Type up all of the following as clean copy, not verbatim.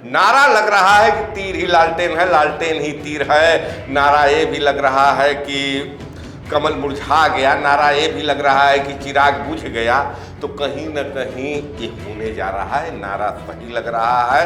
नारा लग रहा है कि तीर ही लालटेन है, लालटेन ही तीर है। नारा ये भी लग रहा है कि कमल मुरझा गया, नारा ये भी लग रहा है कि चिराग बुझ गया। तो कहीं न कहीं ये होने जा रहा है, नारा सही लग रहा है।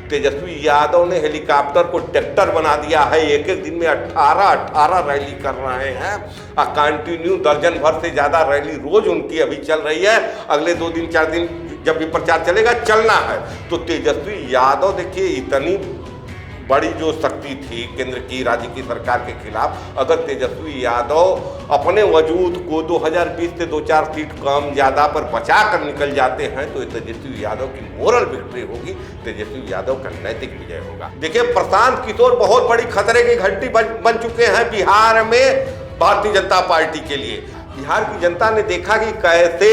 तेजस्वी यादव ने हेलीकॉप्टर को ट्रैक्टर बना दिया है। एक एक दिन में 18 रैली कर रहे हैं और कंटिन्यू दर्जन भर से ज़्यादा रैली रोज उनकी अभी चल रही है। अगले 2 दिन 4 दिन जब भी प्रचार चलेगा चलना है। तो तेजस्वी यादव देखिए, इतनी बड़ी जो शक्ति थी केंद्र की राज्य की सरकार के खिलाफ, अगर तेजस्वी यादव अपने वजूद को 2020 से 2-4 सीट कम ज़्यादा पर बचा कर निकल जाते हैं तो तेजस्वी यादव की मोरल विक्ट्री होगी, तेजस्वी यादव का नैतिक विजय होगा। देखिए, प्रशांत किशोर बहुत बड़ी खतरे की घंटी बन चुके हैं बिहार में भारतीय जनता पार्टी के लिए। बिहार की जनता ने देखा कि कैसे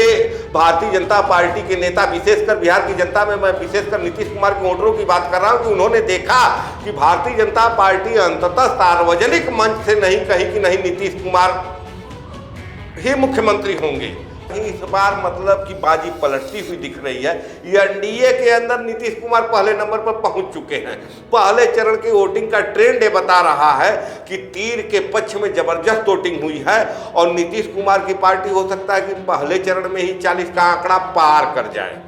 भारतीय जनता पार्टी के नेता, विशेषकर बिहार की जनता में मैं विशेषकर नीतीश कुमार के वोटरों की बात कर रहा हूं, कि उन्होंने देखा कि भारतीय जनता पार्टी अंततः सार्वजनिक मंच से नहीं कही कि नहीं नीतीश कुमार ही मुख्यमंत्री होंगे। इस बार मतलब कि बाजी पलटती हुई दिख रही है। एनडीए के अंदर नीतीश कुमार पहले नंबर पर पहुंच चुके हैं। पहले चरण की वोटिंग का ट्रेंड ये बता रहा है कि तीर के पक्ष में जबरदस्त वोटिंग हुई है और नीतीश कुमार की पार्टी हो सकता है कि पहले चरण में ही 40 का आंकड़ा पार कर जाए।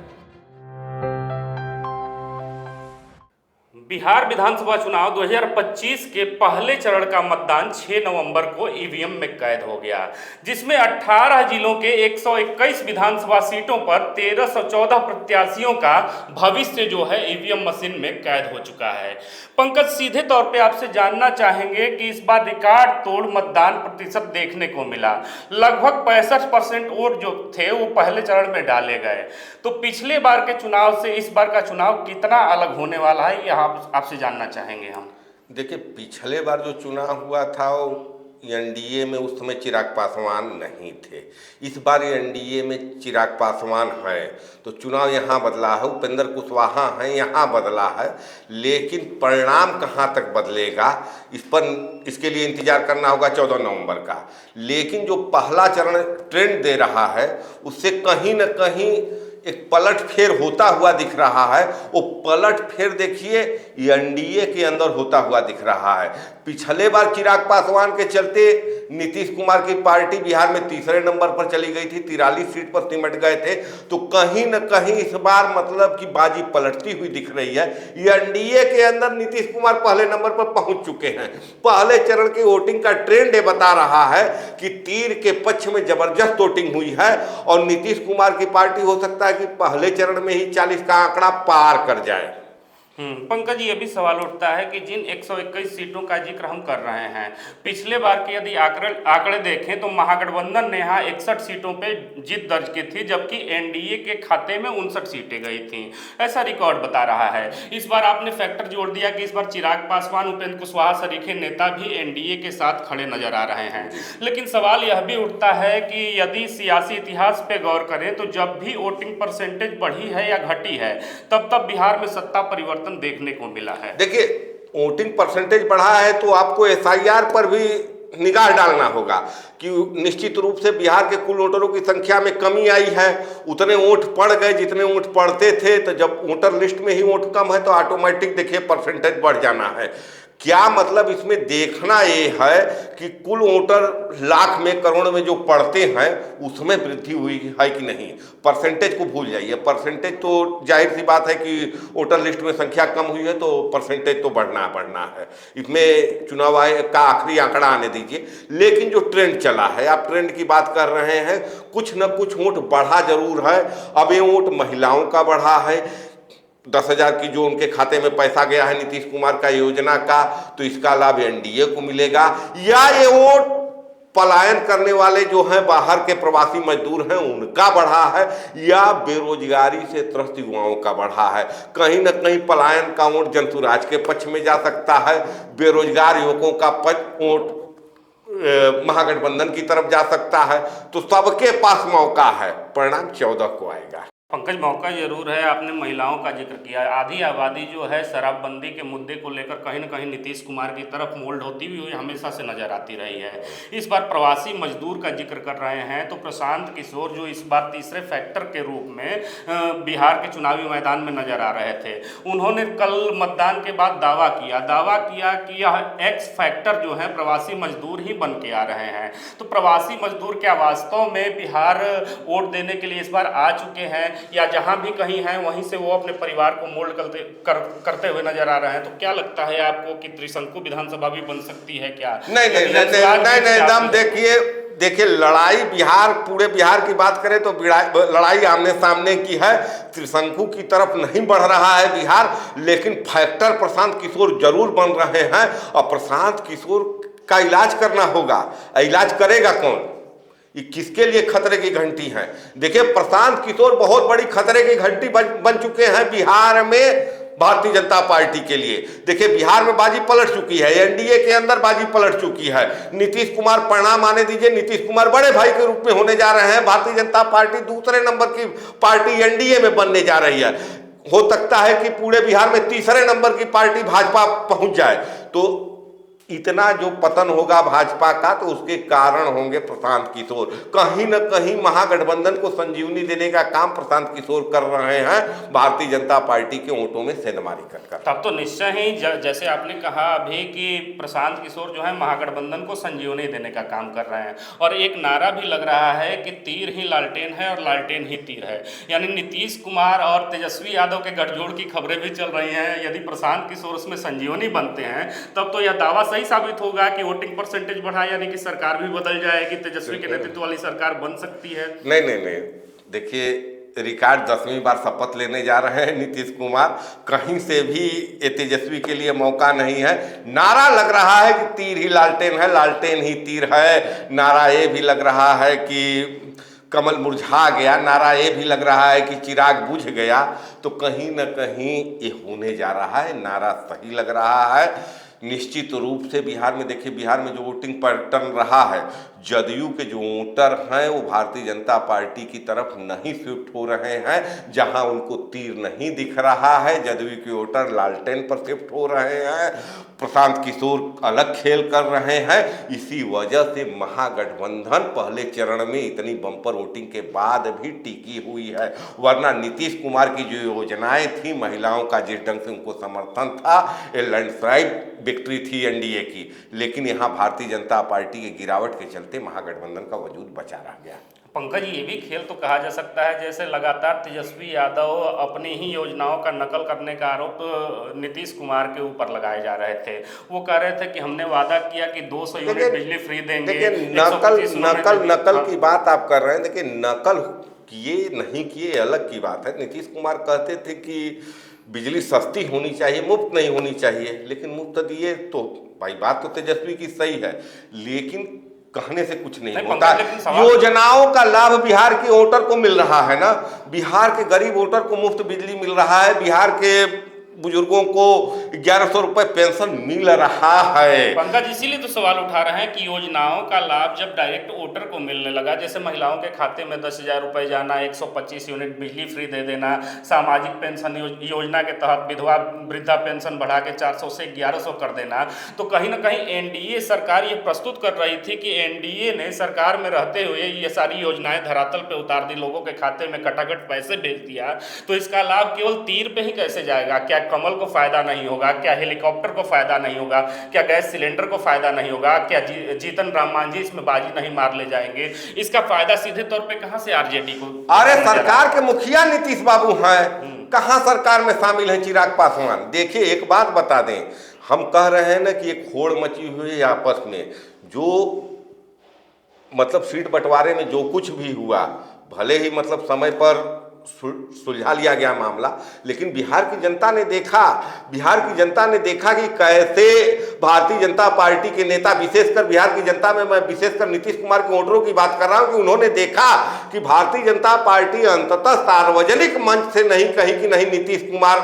बिहार विधानसभा चुनाव 2025 के पहले चरण का मतदान 6 नवंबर को ईवीएम में कैद हो गया, जिसमें 18 जिलों के 121 विधानसभा सीटों पर 1314 प्रत्याशियों का भविष्य जो है ईवीएम मशीन में कैद हो चुका है। पंकज, सीधे तौर पे आपसे जानना चाहेंगे कि इस बार रिकॉर्ड तोड़ मतदान प्रतिशत देखने को मिला। लगभग 65% वोट जो थे वो पहले चरण में डाले गए। तो पिछले बार के चुनाव से इस बार का चुनाव कितना अलग होने वाला है, यह आपसे जानना चाहेंगे हम। देखिए, पिछले बार जो चुनाव हुआ था वो एनडीए में उस समय चिराग पासवान नहीं थे। इस बार एनडीए में चिराग पासवान है तो चुनाव यहाँ बदला है, उपेंद्र कुशवाहा हैं यहाँ बदला है। लेकिन परिणाम कहाँ तक बदलेगा इसके लिए इंतजार करना होगा 14 नवंबर का। लेकिन जो पहला चरण ट्रेंड दे रहा है उससे कहीं न कहीं एक पलट फेर होता हुआ दिख रहा है। वो पलट फेर देखिए एनडीए के अंदर होता हुआ दिख रहा है। पिछले बार चिराग पासवान के चलते नीतीश कुमार की पार्टी बिहार में तीसरे नंबर पर चली गई थी, 43 सीट पर सिमट गए थे। तो कहीं न कहीं इस बार मतलब कि बाजी पलटती हुई दिख रही है। एनडीए के अंदर नीतीश कुमार पहले नंबर पर पहुंच चुके हैं। पहले चरण की वोटिंग का ट्रेंड ये बता रहा है कि तीर के पक्ष में जबरदस्त वोटिंग हुई है और नीतीश कुमार की पार्टी हो सकता है कि पहले चरण में ही 40 का आंकड़ा पार कर जाए। पंकज, ये भी सवाल उठता है कि जिन 121 सीटों का जिक्र हम कर रहे हैं, पिछले बार के यदि आंकड़े देखें तो महागठबंधन ने यहाँ 61 सीटों पे जीत दर्ज की थी, जबकि एनडीए के खाते में 59 सीटें गई थीं। ऐसा रिकॉर्ड बता रहा है। इस बार आपने फैक्टर जोड़ दिया कि इस बार चिराग पासवान, उपेंद्र कुशवाहा सरीखे नेता भी एनडीए के साथ खड़े नजर आ रहे हैं। लेकिन सवाल यह भी उठता है कि यदि सियासी इतिहास पे गौर करें तो जब भी वोटिंग परसेंटेज बढ़ी है या घटी है तब बिहार में सत्ता परिवर्तन देखने को मिला है। देखिए, वोटिंग परसेंटेज बढ़ा है तो आपको एसआईआर पर भी निगाह डालना होगा कि निश्चित रूप से बिहार के कुल वोटरों की संख्या में कमी आई है। उतने वोट पड़ गए जितने वोट पड़ते थे। तो जब वोटर लिस्ट में ही वोट कम है तो ऑटोमेटिक देखिए परसेंटेज बढ़ जाना है। क्या मतलब इसमें देखना ये है कि कुल वोटर लाख में, करोड़ में जो पढ़ते हैं उसमें वृद्धि हुई है कि नहीं। परसेंटेज को भूल जाइए। परसेंटेज तो जाहिर सी बात है कि वोटर लिस्ट में संख्या कम हुई है तो परसेंटेज तो बढ़ना है। इसमें चुनाव आयोग का आखिरी आंकड़ा आने दीजिए। लेकिन जो ट्रेंड चला है, आप ट्रेंड की बात कर रहे हैं, कुछ न कुछ वोट बढ़ा जरूर है। अब ये वोट महिलाओं का बढ़ा है। 10,000 की जो उनके खाते में पैसा गया है नीतीश कुमार का योजना का, तो इसका लाभ एनडीए को मिलेगा। या ये वोट पलायन करने वाले जो हैं बाहर के प्रवासी मजदूर हैं उनका बढ़ा है, या बेरोजगारी से त्रस्त युवाओं का बढ़ा है। कहीं ना कहीं पलायन का वोट जनसुराज के पक्ष में जा सकता है, बेरोजगार युवकों का वोट महागठबंधन की तरफ जा सकता है। तो सबके पास मौका है। परिणाम 14 को आएगा। पंकज, मौका जरूर है। आपने महिलाओं का जिक्र किया। आधी आबादी जो है शराबबंदी के मुद्दे को लेकर कहीं न कहीं नीतीश कुमार की तरफ मोल्ड होती हुई हमेशा से नजर आती रही है। इस बार प्रवासी मजदूर का जिक्र कर रहे हैं तो प्रशांत किशोर जो इस बार तीसरे फैक्टर के रूप में बिहार के चुनावी मैदान में नजर आ रहे थे, उन्होंने कल मतदान के बाद दावा किया कि यह एक्स फैक्टर जो है प्रवासी मजदूर ही बन के आ रहे हैं। तो प्रवासी मजदूर क्या वास्तव में बिहार वोट देने के लिए इस बार आ चुके हैं, या जहां भी कहीं हैं वहीं से वो अपने परिवार को मोल्ड करते हुए नजर आ रहे हैं? तो क्या लगता है आपको कि त्रिशंकु विधानसभा भी बन सकती है क्या? नहीं, एकदम देखिए लड़ाई पूरे बिहार की बात करें तो लड़ाई आमने सामने की है। त्रिशंकु की तरफ नहीं बढ़ रहा है बिहार, लेकिन फैक्टर प्रशांत किशोर जरूर बन रहे हैं। और प्रशांत किशोर का इलाज करना होगा। इलाज करेगा कौन? ये किसके लिए खतरे की घंटी है? देखिए प्रशांत किशोर बहुत बड़ी खतरे की घंटी बन चुके हैं बिहार में भारतीय जनता पार्टी के लिए। देखिए बिहार में बाजी पलट चुकी है, एनडीए के अंदर बाजी पलट चुकी है। नीतीश कुमार परिणाम आने दीजिए, नीतीश कुमार बड़े भाई के रूप में होने जा रहे हैं। भारतीय जनता पार्टी दूसरे नंबर की पार्टी एनडीए में बनने जा रही है। हो सकता है कि पूरे बिहार में तीसरे नंबर की पार्टी भाजपा पहुंच जाए। तो इतना जो पतन होगा भाजपा का तो उसके कारण होंगे प्रशांत किशोर। कहीं न कहीं महागठबंधन को संजीवनी देने का काम प्रशांत किशोर कर रहे हैं, भारतीय जनता पार्टी के वोटों में सेंधमारी कर। तब तो निश्चय ही जैसे आपने कहा अभी कि प्रशांत किशोर जो है महागठबंधन को संजीवनी देने का काम कर रहे हैं। और एक नारा भी लग रहा है कि तीर ही लालटेन है और लालटेन ही तीर है, यानी नीतीश कुमार और तेजस्वी यादव के गठजोड़ की खबरें भी चल रही हैं। यदि प्रशांत किशोर उसमें संजीवनी बनते हैं तब तो यह दावा सही साबित होगा कि वोटिंग परसेंटेज बढ़ा, यानी कि सरकार भी बदल जाएगी, तेजस्वी के नेतृत्व वाली सरकार बन सकती है। नहीं, देखिए रिकॉर्ड 10वीं बार शपथ लेने जा रहे हैं नीतीश कुमार। कहीं से भी ये तेजस्वी के लिए मौका नहीं है। नारा लग रहा है कि तीर ही लालटेन है, लालटेन ही तीर है। नारा ये भी लग रहा है कि कमल मुरझा गया, नारा ये भी लग रहा है कि चिराग बुझ गया। तो कहीं न कहीं ये होने जा रहा है, नारा सही लग रहा है। निश्चित रूप से बिहार में देखिए, बिहार में जो वोटिंग पैटर्न रहा है, जदयू के जो वोटर हैं वो भारतीय जनता पार्टी की तरफ नहीं शिफ्ट हो रहे हैं। जहां उनको तीर नहीं दिख रहा है, जदयू के वोटर लालटेन पर शिफ्ट हो रहे हैं। प्रशांत किशोर अलग खेल कर रहे हैं। इसी वजह से महागठबंधन पहले चरण में इतनी बम्पर वोटिंग के बाद भी टिकी हुई है। वरना नीतीश कुमार की जो योजनाएं थी, महिलाओं का जिस ढंग से उनको समर्थन था, ये लैंडस्लाइड विक्ट्री थी एनडीए की। लेकिन यहाँ भारतीय जनता पार्टी के गिरावट के चलते महागठबंधन का वजूद बचा रह गया। पंकज, ये भी खेल तो कहा जा सकता है जैसे लगातार तेजस्वी यादव अपनी ही योजनाओं का नकल करने का आरोप नीतीश कुमार के ऊपर लगाए जा रहे थे। वो कह रहे थे कि हमने वादा किया कि 200 यूनिट बिजली फ्री देंगे। नकल की बात आप कर रहे हैं। देखिए नकल किए नहीं किए अलग की बात है। नीतीश कुमार कहते थे कि बिजली सस्ती होनी चाहिए, मुफ्त नहीं होनी चाहिए, लेकिन मुफ्त दिए। तो भाई बात तो तेजस्वी की सही है, लेकिन कहने से कुछ नहीं होता। योजनाओं का लाभ बिहार के वोटर को मिल रहा है ना। बिहार के गरीब वोटर को मुफ्त बिजली मिल रहा है। बिहार के बुजुर्गों को 1100 रुपए पेंशन मिल रहा है। पंकज, इसीलिए तो सवाल उठा रहे हैं कि योजनाओं का लाभ जब डायरेक्ट वोटर को मिलने लगा, जैसे महिलाओं के खाते में 10,000 रुपए जाना, 125 यूनिट बिजली फ्री दे देना, सामाजिक पेंशन योजना के तहत विधवा वृद्धा पेंशन बढ़ा के 400 से 1100 कर देना, तो कहीं ना कहीं एनडीए सरकार ये प्रस्तुत कर रही थी कि एनडीए ने सरकार में रहते हुए ये सारी योजनाएं धरातल पे उतार दी, लोगों के खाते में कटाकट पैसे भेज दिया। तो इसका लाभ केवल तीर पे ही कैसे जाएगा? क्या कमल को फायदा नहीं होगा? क्या हेलीकॉप्टर को फायदा नहीं होगा? क्या गैस सिलेंडर को फायदा नहीं होगा? क्या जीतन राम मांझी इसमें बाजी नहीं मार ले जाएंगे? इसका फायदा सीधे तौर पे कहां से आरजेडी को? अरे सरकार के मुखिया नीतीश बाबू हैं, कहां सरकार में शामिल हैं चिराग पासवान। देखिए एक बात बता दें, हम कह रहे हैं ना कि एक होड़ मची हुई है आपस में। जो मतलब सीट बंटवारे में जो कुछ भी हुआ, भले ही मतलब समय पर सुलझा लिया गया मामला, लेकिन बिहार की जनता ने देखा कि कैसे भारतीय जनता पार्टी के नेता, विशेषकर बिहार की जनता में मैं विशेषकर नीतीश कुमार के वोटरों की बात कर रहा हूं, कि उन्होंने देखा कि भारतीय जनता पार्टी अंततः सार्वजनिक मंच से नहीं कही कि नहीं नीतीश कुमार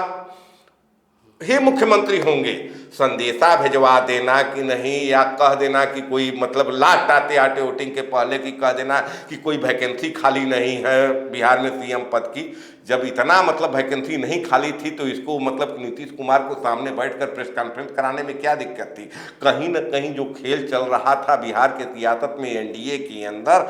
ही मुख्यमंत्री होंगे। संदेशा भिजवा देना कि नहीं, या कह देना कि कोई मतलब लास्ट आते आते वोटिंग के पहले की कह देना कि कोई वैकेंसी खाली नहीं है बिहार में सीएम पद की। जब इतना मतलब वैकेंसी नहीं खाली थी तो इसको मतलब नीतीश कुमार को सामने बैठकर प्रेस कॉन्फ्रेंस कराने में क्या दिक्कत थी। कहीं ना कहीं जो खेल चल रहा था बिहार के सियासत में एनडीए के अंदर,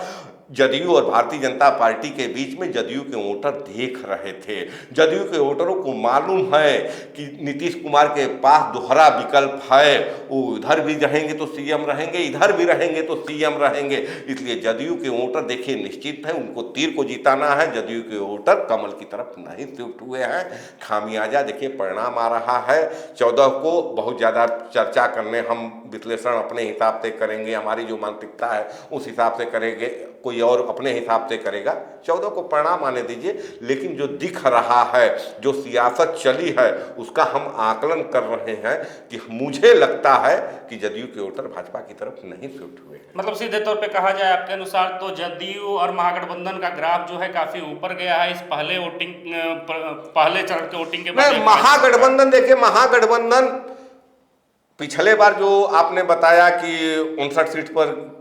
जदयू और भारतीय जनता पार्टी के बीच में, जदयू के वोटर देख रहे थे। जदयू के वोटरों को मालूम है कि नीतीश कुमार के पास दोहरा विकल्प है, वो इधर भी रहेंगे तो सीएम रहेंगे, इधर भी रहेंगे तो सीएम रहेंगे। इसलिए जदयू के वोटर देखिए निश्चित है, उनको तीर को जिताना है। जदयू के वोटर कमल की तरफ नहीं शिफ्ट हुए हैं। खामियाजा देखिए परिणाम आ रहा है। 14 को बहुत ज़्यादा चर्चा करने, हम विश्लेषण अपने हिसाब से करेंगे, हमारी जो मानसिकता है उस हिसाब से करेंगे, कोई और अपने हिसाब से करेगा। 14 को परिणाम आने दीजिए, लेकिन जो दिख रहा है, जो सियासत चली है, उसका हम आकलन कर रहे हैं कि मुझे लगता है कि जदयू के वोटर भाजपा की तरफ नहीं शिफ्ट हुए। मतलब सीधे तौर पे कहा जाए आपके अनुसार तो जदयू और महागठबंधन का ग्राफ जो है काफी ऊपर गया है इस पहले चरण के वोटिंग के बाद। महागठबंधन देखिए, महागठबंधन पिछले बार जो आपने बताया कि 59 सीट पर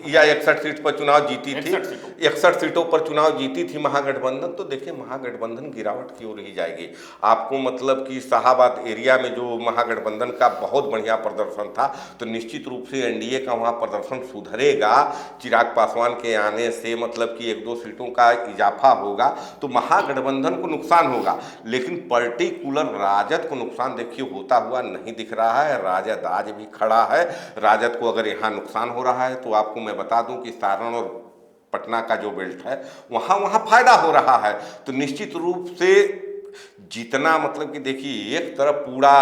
या 61 सीट पर चुनाव जीती थी, 61 सीटों पर चुनाव जीती थी महागठबंधन, तो देखिए महागठबंधन गिरावट की ओर ही जाएगी। आपको मतलब कि शाहाबाद एरिया में जो महागठबंधन का बहुत बढ़िया प्रदर्शन था, तो निश्चित रूप से एनडीए का वहाँ प्रदर्शन सुधरेगा। चिराग पासवान के आने से मतलब कि 1-2 सीटों का इजाफा होगा, तो महागठबंधन को नुकसान होगा, लेकिन पर्टिकुलर राजद को नुकसान देखिए होता हुआ नहीं दिख रहा है। राजद आज भी खड़ा है। राजद को अगर यहाँ नुकसान हो रहा है तो आपको मैं बता दूं कि सारण और पटना का जो बेल्ट है वहाँ फायदा हो रहा है। तो निश्चित रूप से जितना मतलब कि देखिए, एक तरफ पूरा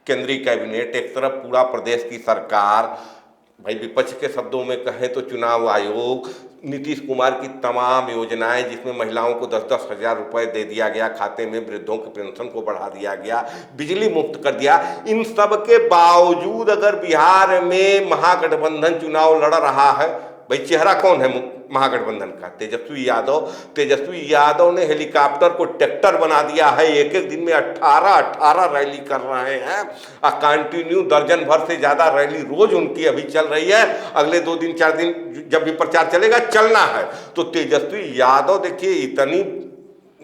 केंद्रीय कैबिनेट, एक तरफ पूरा प्रदेश की सरकार, भाई विपक्ष के शब्दों में कहें तो चुनाव आयोग, नीतीश कुमार की तमाम योजनाएं जिसमें महिलाओं को 10-10 हज़ार रुपये दे दिया गया खाते में, वृद्धों की पेंशन को बढ़ा दिया गया, बिजली मुफ्त कर दिया, इन सब के बावजूद अगर बिहार में महागठबंधन चुनाव लड़ रहा है, भाई चेहरा कौन है महागठबंधन का? तेजस्वी यादव। तेजस्वी यादव ने हेलीकॉप्टर को ट्रैक्टर बना दिया है। एक एक दिन में 18 रैली कर रहे हैं, और कंटिन्यू दर्जन भर से ज़्यादा रैली रोज उनकी अभी चल रही है। अगले 2 दिन 4 दिन जब भी प्रचार चलेगा, चलना है। तो तेजस्वी यादव देखिए, इतनी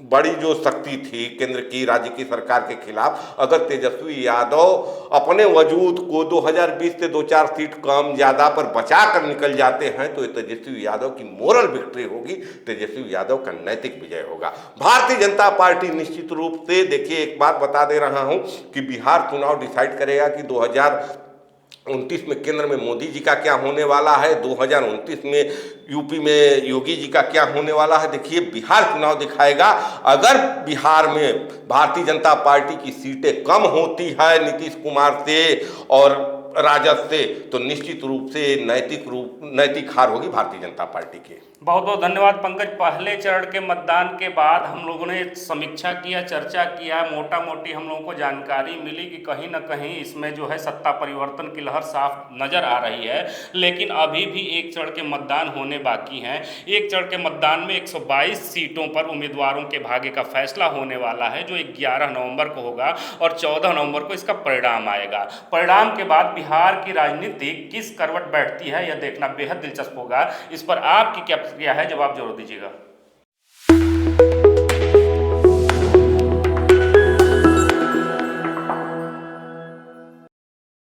बड़ी जो शक्ति थी केंद्र की, राज्य की सरकार के खिलाफ, अगर तेजस्वी यादव अपने वजूद को 2020 से 2-4 सीट कम ज़्यादा पर बचा कर निकल जाते हैं, तो तेजस्वी यादव की मोरल विक्ट्री होगी, तेजस्वी यादव का नैतिक विजय होगा। भारतीय जनता पार्टी निश्चित रूप से, देखिए एक बात बता दे रहा हूं कि बिहार चुनाव डिसाइड करेगा कि 2029 में केंद्र में मोदी जी का क्या होने वाला है, 2029 में यूपी में योगी जी का क्या होने वाला है। देखिए बिहार चुनाव दिखाएगा। अगर बिहार में भारतीय जनता पार्टी की सीटें कम होती है नीतीश कुमार से और राजद से, तो निश्चित रूप से नैतिक हार होगी भारतीय जनता पार्टी की। बहुत बहुत धन्यवाद पंकज। पहले चरण के मतदान के बाद हम लोगों ने समीक्षा किया, चर्चा किया, मोटा मोटी हम लोगों को जानकारी मिली कि कहीं ना कहीं इसमें जो है सत्ता परिवर्तन की लहर साफ नजर आ रही है। लेकिन अभी भी एक चरण के मतदान होने बाकी हैं। एक चरण के मतदान में 122 सीटों पर उम्मीदवारों के भाग्य का फैसला होने वाला है, जो 11 नवंबर को होगा, और 14 नवंबर को इसका परिणाम आएगा। परिणाम के बाद बिहार की राजनीति किस करवट बैठती है, यह देखना बेहद दिलचस्प होगा। इस पर आपकी क्या प्रतिक्रिया है, जवाब जरूर दीजिएगा।